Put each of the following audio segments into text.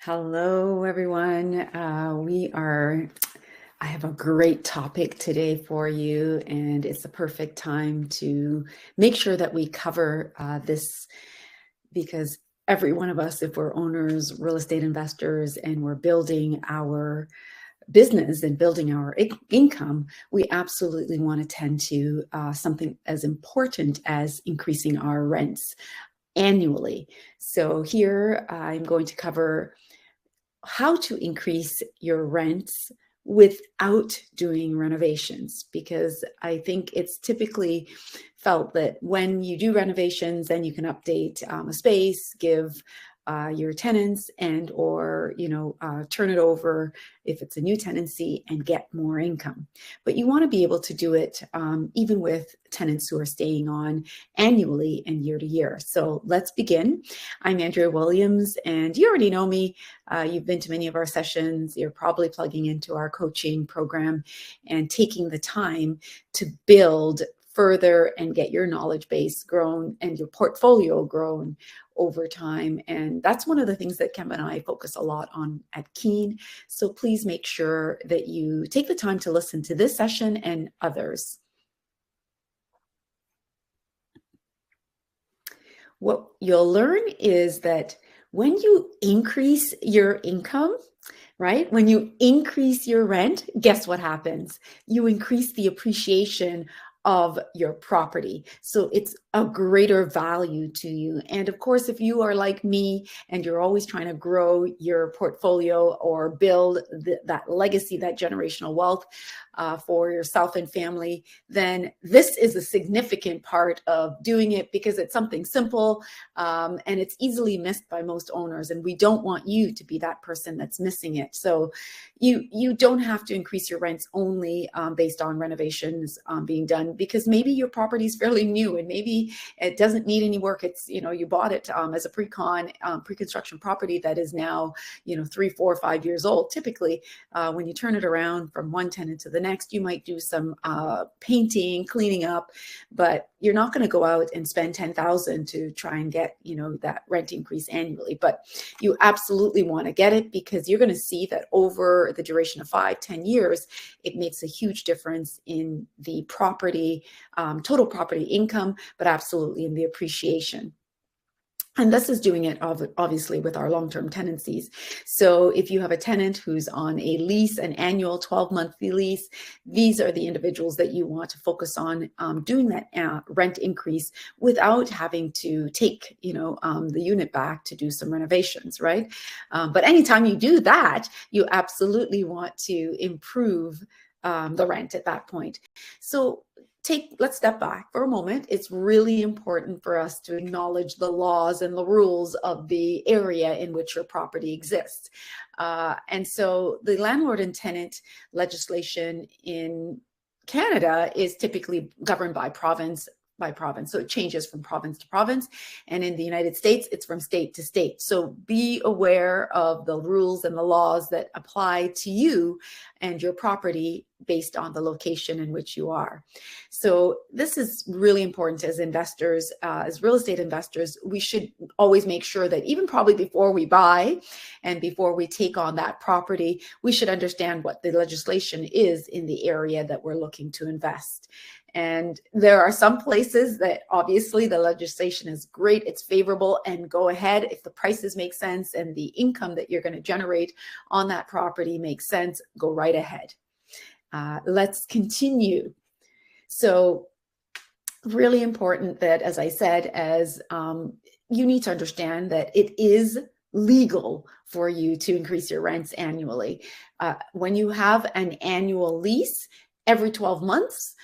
Hello, everyone. I have a great topic today for you, and it's the perfect time to make sure that we cover this because every one of us, if we're owners, real estate investors, and we're building our business and building our income, we absolutely want to tend to something as important as increasing our rents annually. So here I'm going to cover how to increase your rents without doing renovations, because I think it's typically felt that when you do renovations, then you can update a space, give your tenants or turn it over if it's a new tenancy and get more income. But you want to be able to do it even with tenants who are staying on annually and year to year. So let's begin. I'm Andrea Williams, and you already know me. You've been to many of our sessions. You're probably plugging into our coaching program and taking the time to build further and get your knowledge base grown and your portfolio grown over time. And that's one of the things that Kim and I focus a lot on at Keen. So please make sure that you take the time to listen to this session and others. What you'll learn is that when you increase your income, right? When you increase your rent, guess what happens? You increase the appreciation of your property. So it's a greater value to you. And of course, if you are like me and you're always trying to grow your portfolio or build that legacy, that generational wealth for yourself and family, then this is a significant part of doing it because it's something simple and it's easily missed by most owners. And we don't want you to be that person that's missing it. So you don't have to increase your rents only based on renovations being done, because maybe your property is fairly new and maybe it doesn't need any work. It's, you bought it as a pre-construction property that is now, 3, 4, 5 years old. Typically, when you turn it around from one tenant to the next, you might do some painting, cleaning up, but you're not going to go out and spend $10,000 to try and get, that rent increase annually. But you absolutely want to get it, because you're going to see that over the duration of 5, 10 years, it makes a huge difference in the property, total property income, but absolutely in the appreciation. And this is doing it obviously with our long-term tenancies. So if you have a tenant who's on a lease, an annual 12-monthly lease, these are the individuals that you want to focus on doing that rent increase without having to take, the unit back to do some renovations, right? But anytime you do that, you absolutely want to improve the rent at that point. So let's step back for a moment. It's really important for us to acknowledge the laws and the rules of the area in which your property exists. And so the landlord and tenant legislation in Canada is typically governed by province. So it changes from province to province. And in the United States, it's from state to state. So be aware of the rules and the laws that apply to you and your property based on the location in which you are. So this is really important as investors, as real estate investors. We should always make sure that even probably before we buy and before we take on that property, we should understand what the legislation is in the area that we're looking to invest. And there are some places that obviously the legislation is great, it's favorable, and go ahead if the prices make sense and the income that you're going to generate on that property makes sense, go right ahead. Let's continue. So really important that, as I said, you need to understand that it is legal for you to increase your rents annually. When you have an annual lease, every 12 months,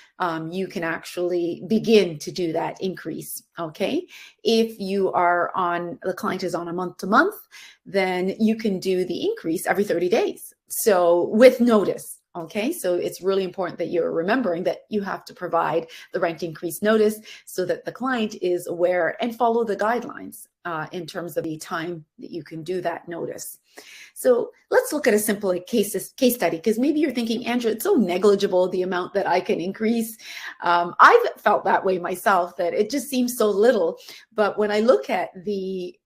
you can actually begin to do that increase, okay? If the client is on a month-to-month, then you can do the increase every 30 days. So with notice, okay? So it's really important that you're remembering that you have to provide the rent increase notice so that the client is aware and follow the guidelines. in terms of the time that you can do that notice. So let's look at a simple case study, because maybe you're thinking, Andrew, it's so negligible, the amount that I can increase. I've felt that way myself, that it just seems so little. But when I look at the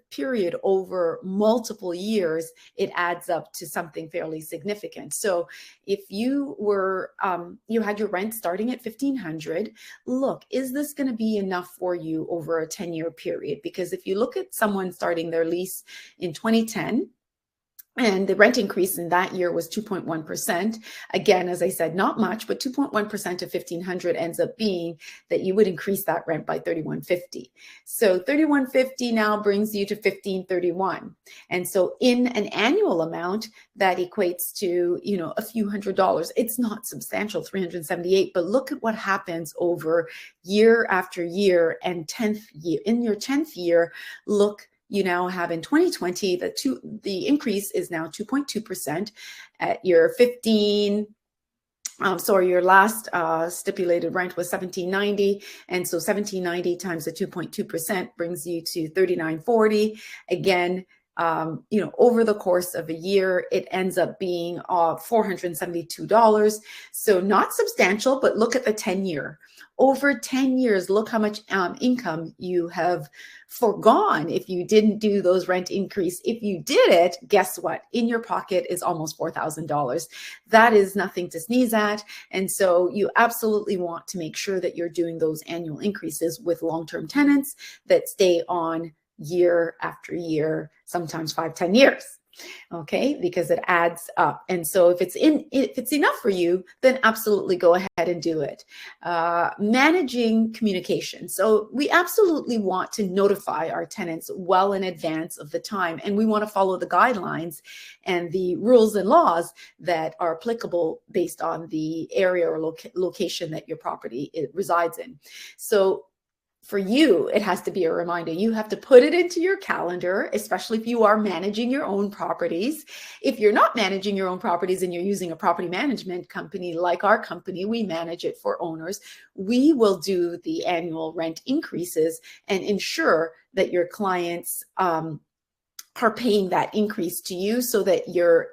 period over multiple years, it adds up to something fairly significant. So if you were, you had your rent starting at $1,500, look, is this going to be enough for you over a 10-year period? Because if you look at someone starting their lease in 2010, and the rent increase in that year was 2.1%. Again, as I said, not much, but 2.1% of 1,500 ends up being that you would increase that rent by $3,150. So $3,150 now brings you to $1,531. And so in an annual amount, that equates to, you know, a few $100s. It's not substantial, $378, but look at what happens over year after year and 10th year. In your 10th year, look, you now have in 2020, the increase is now 2.2%. At your your last stipulated rent was $1,790, and so $1,790 times the 2.2% brings you to $3,940. Again, you know, over the course of a year, it ends up being $472. So not substantial, but look at the 10-year. Over 10 years, look how much income you have foregone if you didn't do those rent increase. If you did it, guess what? In your pocket is almost $4,000. That is nothing to sneeze at. And so you absolutely want to make sure that you're doing those annual increases with long-term tenants that stay on year after year, sometimes 5-10 years. Okay, because it adds up. And so if it's enough for you, then absolutely go ahead and do it. Managing communication. So we absolutely want to notify our tenants well in advance of the time, and we want to follow the guidelines and the rules and laws that are applicable based on the area or location that your property resides in. So for you, it has to be a reminder. You have to put it into your calendar, especially if you are managing your own properties. If you're not managing your own properties and you're using a property management company like our company, we manage it for owners. We will do the annual rent increases and ensure that your clients are paying that increase to you, so that you're,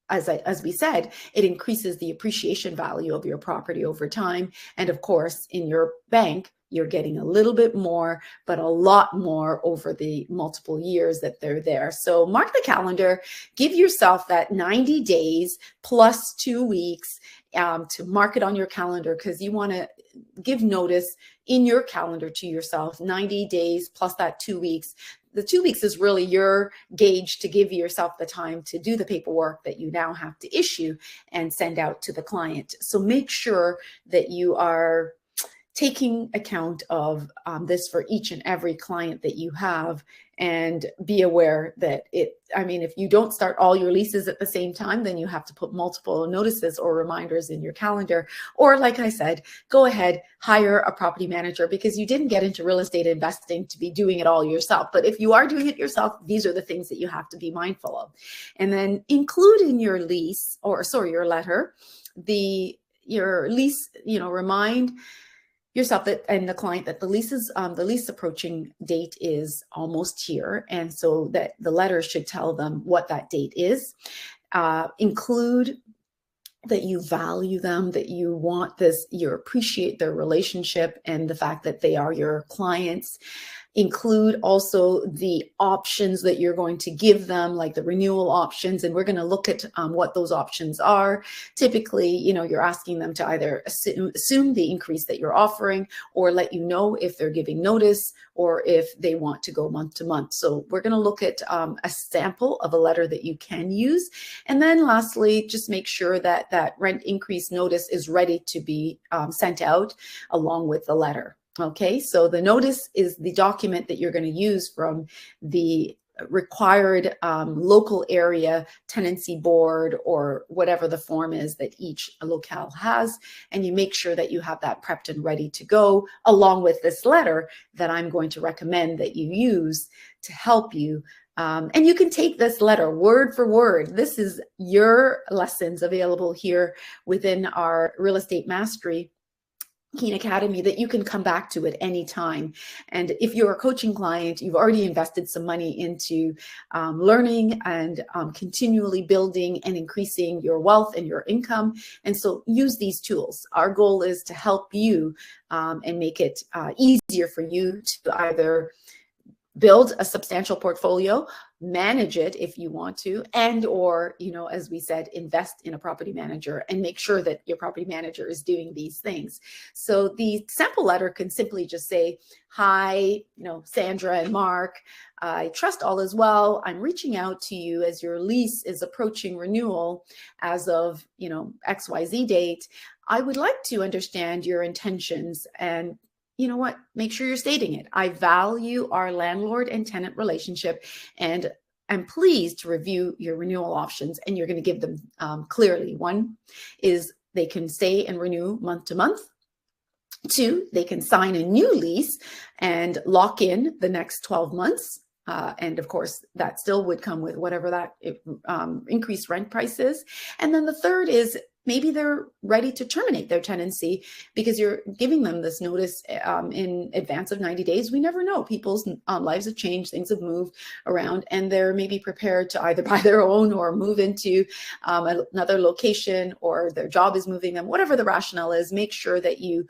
as we said, it increases the appreciation value of your property over time. And of course, in your bank, you're getting a little bit more, but a lot more over the multiple years that they're there. So mark the calendar, give yourself that 90 days plus 2 weeks to mark it on your calendar, because you want to give notice in your calendar to yourself, 90 days plus that 2 weeks. The 2 weeks is really your gauge to give yourself the time to do the paperwork that you now have to issue and send out to the client. So make sure that you are taking account of this for each and every client that you have, and be aware that if you don't start all your leases at the same time, then you have to put multiple notices or reminders in your calendar. Or like I said, go ahead, hire a property manager, because you didn't get into real estate investing to be doing it all yourself. But if you are doing it yourself, these are the things that you have to be mindful of. And then include in your lease, your letter, your lease, remind yourself that, and the client, that the lease approaching date is almost here, and so that the letter should tell them what that date is. Include that you value them, that you want this, you appreciate their relationship and the fact that they are your clients. Include also the options that you're going to give them, like the renewal options. And we're going to look at what those options are. Typically, you're asking them to either assume the increase that you're offering, or let you know if they're giving notice, or if they want to go month to month. So we're going to look at a sample of a letter that you can use. And then lastly, just make sure that that rent increase notice is ready to be sent out along with the letter. Okay, so the notice is the document that you're going to use from the required local area tenancy board, or whatever the form is that each locale has. And you make sure that you have that prepped and ready to go, along with this letter that I'm going to recommend that you use to help you. And you can take this letter word for word. This is your lessons available here within our Real Estate Mastery Keen Academy that you can come back to at any time. And if you're a coaching client, you've already invested some money into learning and continually building and increasing your wealth and your income. And so use these tools. Our goal is to help you and make it easier for you to either build a substantial portfolio, manage it if you want to, and or, as we said, invest in a property manager and make sure that your property manager is doing these things. So the sample letter can simply just say, hi, Sandra and Mark, I trust all is well. I'm reaching out to you as your lease is approaching renewal as of, XYZ date. I would like to understand your intentions, and you know what? Make sure you're stating it. I value our landlord and tenant relationship, and I'm pleased to review your renewal options. And you're going to give them clearly. One is they can stay and renew month to month. Two, they can sign a new lease and lock in the next 12 months. And of course, that still would come with whatever that increased rent price is. And then the third is maybe they're ready to terminate their tenancy because you're giving them this notice in advance of 90 days. We never know. People's lives have changed, things have moved around, and they're maybe prepared to either buy their own or move into another location, or their job is moving them. Whatever the rationale is, make sure that you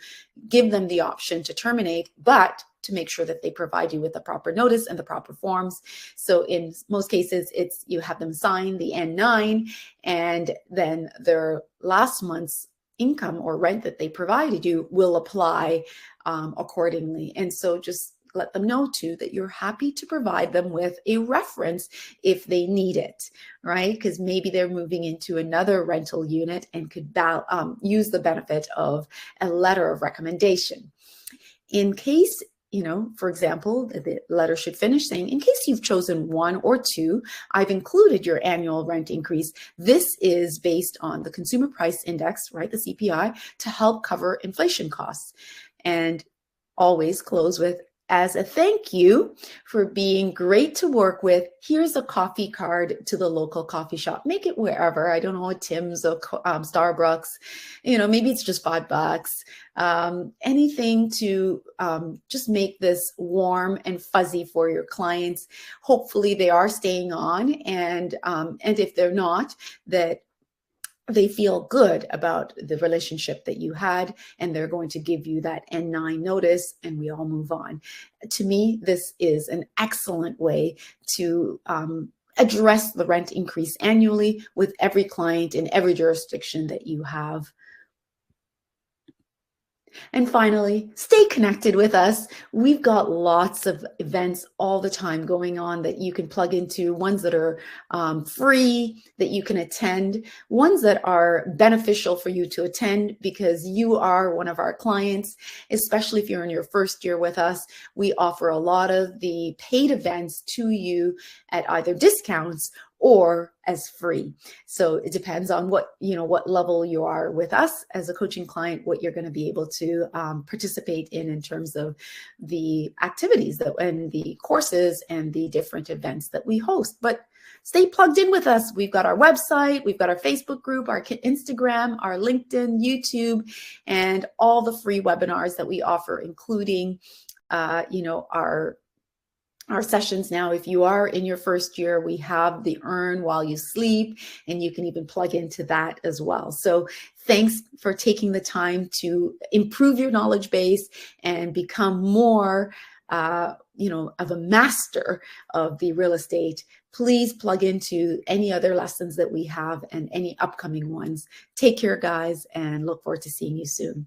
give them the option to terminate, but to make sure that they provide you with the proper notice and the proper forms. So in most cases, it's you have them sign the N9, and then their last month's income or rent that they provided you will apply accordingly. And so just let them know too that you're happy to provide them with a reference if they need it, right? Because maybe they're moving into another rental unit and could use the benefit of a letter of recommendation. In case, for example, the letter should finish saying, in case you've chosen one or two, I've included your annual rent increase. This is based on the Consumer Price Index, right, the CPI, to help cover inflation costs. And always close with, as a thank you for being great to work with, here's a coffee card to the local coffee shop. Make it wherever. I don't know, a Tim's or Starbucks. Maybe it's just $5. Anything to just make this warm and fuzzy for your clients. Hopefully they are staying on, and if they're not, that they feel good about the relationship that you had, and they're going to give you that N9 notice, and we all move on. To me, this is an excellent way to address the rent increase annually with every client in every jurisdiction that you have. And finally, stay connected with us. We've got lots of events all the time going on that you can plug into, ones that are free that you can attend, ones that are beneficial for you to attend because you are one of our clients, especially if you're in your first year with us. We offer a lot of the paid events to you at either discounts or as free. So it depends on what level you are with us as a coaching client, what you're going to be able to participate in terms of the activities and the courses and the different events that we host. But stay plugged in with us. We've got our website, we've got our Facebook group, our Instagram, our LinkedIn, YouTube, and all the free webinars that we offer, including our sessions now. If you are in your first year, we have the Earn While You Sleep, and you can even plug into that as well. So thanks for taking the time to improve your knowledge base and become more of a master of the real estate. Please plug into any other lessons that we have and any upcoming ones. Take care, guys, and look forward to seeing you soon.